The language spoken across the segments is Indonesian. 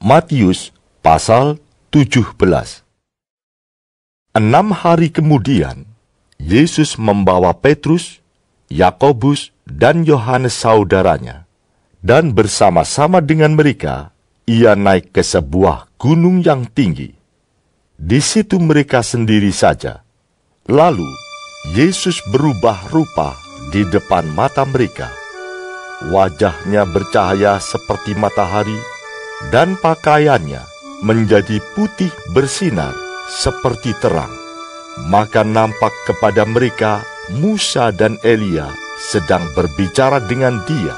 Matius pasal 17. 6 hari kemudian, Yesus membawa Petrus, Yakobus, dan Yohanes saudaranya, dan bersama-sama dengan mereka, ia naik ke sebuah gunung yang tinggi. Di situ mereka sendiri saja. Lalu, Yesus berubah rupa di depan mata mereka. Wajahnya bercahaya seperti matahari, dan pakaiannya menjadi putih bersinar seperti terang. Maka nampak kepada mereka Musa dan Elia sedang berbicara dengan dia.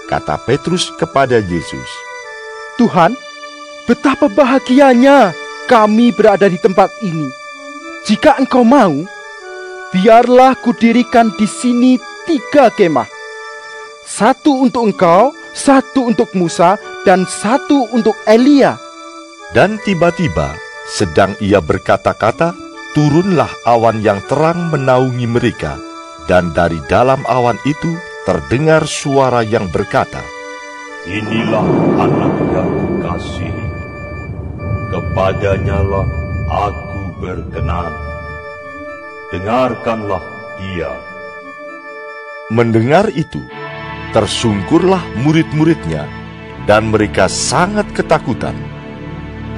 Kata Petrus kepada Yesus, "Tuhan, betapa bahagianya kami berada di tempat ini. Jika Engkau mau, biarlah kudirikan di sini 3 kemah. 1 untuk Engkau, 1 untuk Musa, dan 1 untuk Elia." Dan tiba-tiba, sedang ia berkata-kata, turunlah awan yang terang menaungi mereka, dan dari dalam awan itu terdengar suara yang berkata, "Inilah anak yang kukasihi, kepadanyalah aku berkenan. Dengarkanlah dia." Mendengar itu, tersungkurlah murid-muridnya, dan mereka sangat ketakutan.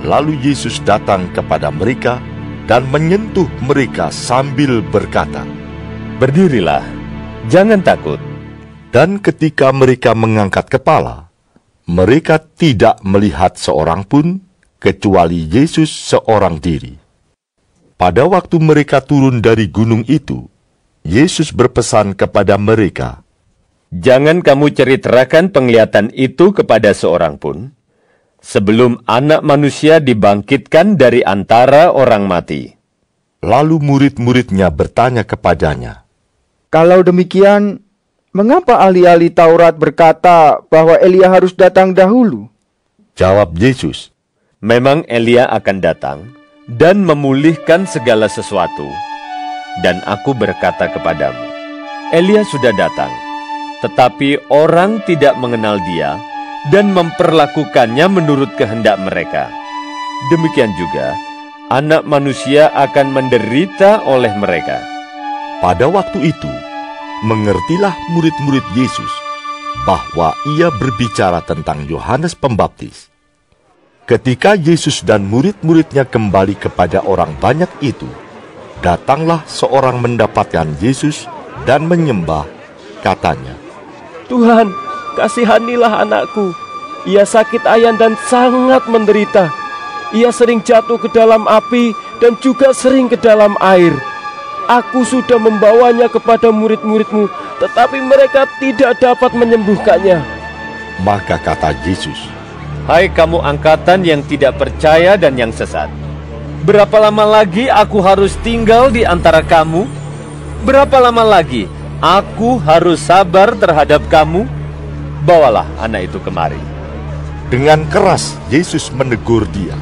Lalu Yesus datang kepada mereka dan menyentuh mereka sambil berkata, "Berdirilah, jangan takut." Dan ketika mereka mengangkat kepala, mereka tidak melihat seorang pun, kecuali Yesus seorang diri. Pada waktu mereka turun dari gunung itu, Yesus berpesan kepada mereka, "Jangan kamu ceritakan penglihatan itu kepada seorang pun, sebelum Anak Manusia dibangkitkan dari antara orang mati." Lalu murid-muridnya bertanya kepadanya, "Kalau demikian, mengapa ahli-ahli Taurat berkata bahwa Elia harus datang dahulu?" Jawab Yesus, "Memang Elia akan datang dan memulihkan segala sesuatu. Dan aku berkata kepadamu, Elia sudah datang, tetapi orang tidak mengenal dia dan memperlakukannya menurut kehendak mereka. Demikian juga, Anak Manusia akan menderita oleh mereka." Pada waktu itu, mengertilah murid-murid Yesus bahwa ia berbicara tentang Yohanes Pembaptis. Ketika Yesus dan murid-muridnya kembali kepada orang banyak itu, datanglah seorang mendapatkan Yesus dan menyembah, katanya, "Tuhan, kasihanilah anakku. Ia sakit ayan dan sangat menderita. Ia sering jatuh ke dalam api dan juga sering ke dalam air. Aku sudah membawanya kepada murid-murid-Mu, tetapi mereka tidak dapat menyembuhkannya." Maka kata Yesus, "Hai kamu angkatan yang tidak percaya dan yang sesat, berapa lama lagi aku harus tinggal di antara kamu? Berapa lama lagi aku harus sabar terhadap kamu? Bawalah anak itu kemari." Dengan keras Yesus menegur dia.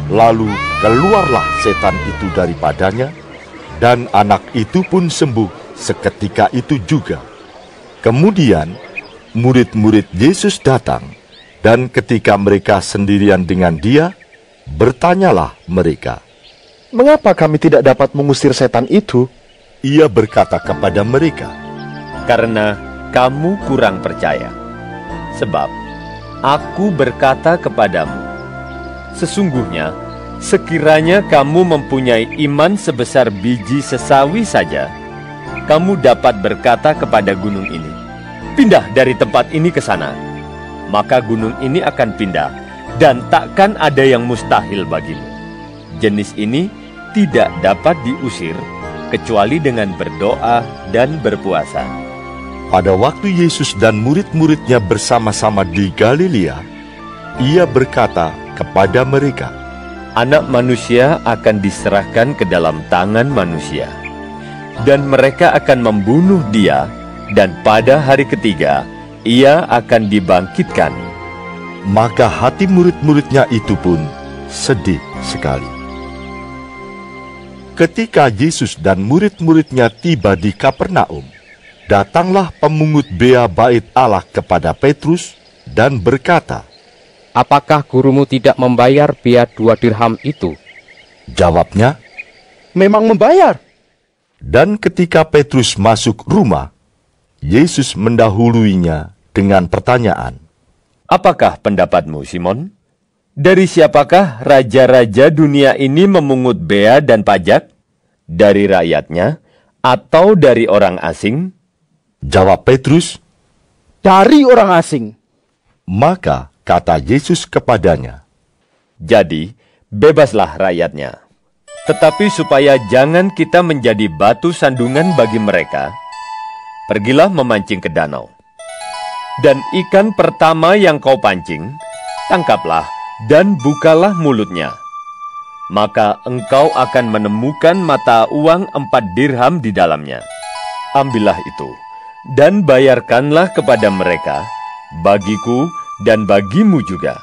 Lalu keluarlah setan itu daripadanya, dan anak itu pun sembuh seketika itu juga. Kemudian murid-murid Yesus datang, dan ketika mereka sendirian dengan dia, bertanyalah mereka, "Mengapa kami tidak dapat mengusir setan itu?" Ia berkata kepada mereka, "Karena kamu kurang percaya. Sebab aku berkata kepadamu, sesungguhnya sekiranya kamu mempunyai iman sebesar biji sesawi saja, kamu dapat berkata kepada gunung ini, 'Pindah dari tempat ini ke sana,' maka gunung ini akan pindah, dan takkan ada yang mustahil bagimu. Jenis ini tidak dapat diusir, kecuali dengan berdoa dan berpuasa." Pada waktu Yesus dan murid-muridnya bersama-sama di Galilea, ia berkata kepada mereka, Anak Manusia akan diserahkan ke dalam tangan manusia, dan mereka akan membunuh dia, dan pada hari ketiga ia akan dibangkitkan. Maka hati murid-muridnya itu pun sedih sekali. Ketika Yesus dan murid-muridnya tiba di Kapernaum, datanglah pemungut bea bait Allah kepada Petrus dan berkata, apakah gurumu tidak membayar biaya 2 dirham itu? Jawabnya, Memang membayar. dan ketika Petrus masuk rumah, Yesus mendahuluinya dengan pertanyaan. Apakah pendapatmu, Simon? Dari siapakah raja-raja dunia ini memungut bea dan pajak? Dari rakyatnya atau dari orang asing? Jawab Petrus, Dari orang asing. maka kata Yesus kepadanya, Jadi, bebaslah rakyatnya. Tetapi supaya jangan kita menjadi batu sandungan bagi mereka, pergilah memancing ke danau. Dan ikan pertama yang kau pancing, tangkaplah dan bukalah mulutnya. Maka engkau akan menemukan mata uang 4 dirham di dalamnya. Ambillah itu, dan bayarkanlah kepada mereka, bagiku dan bagimu juga.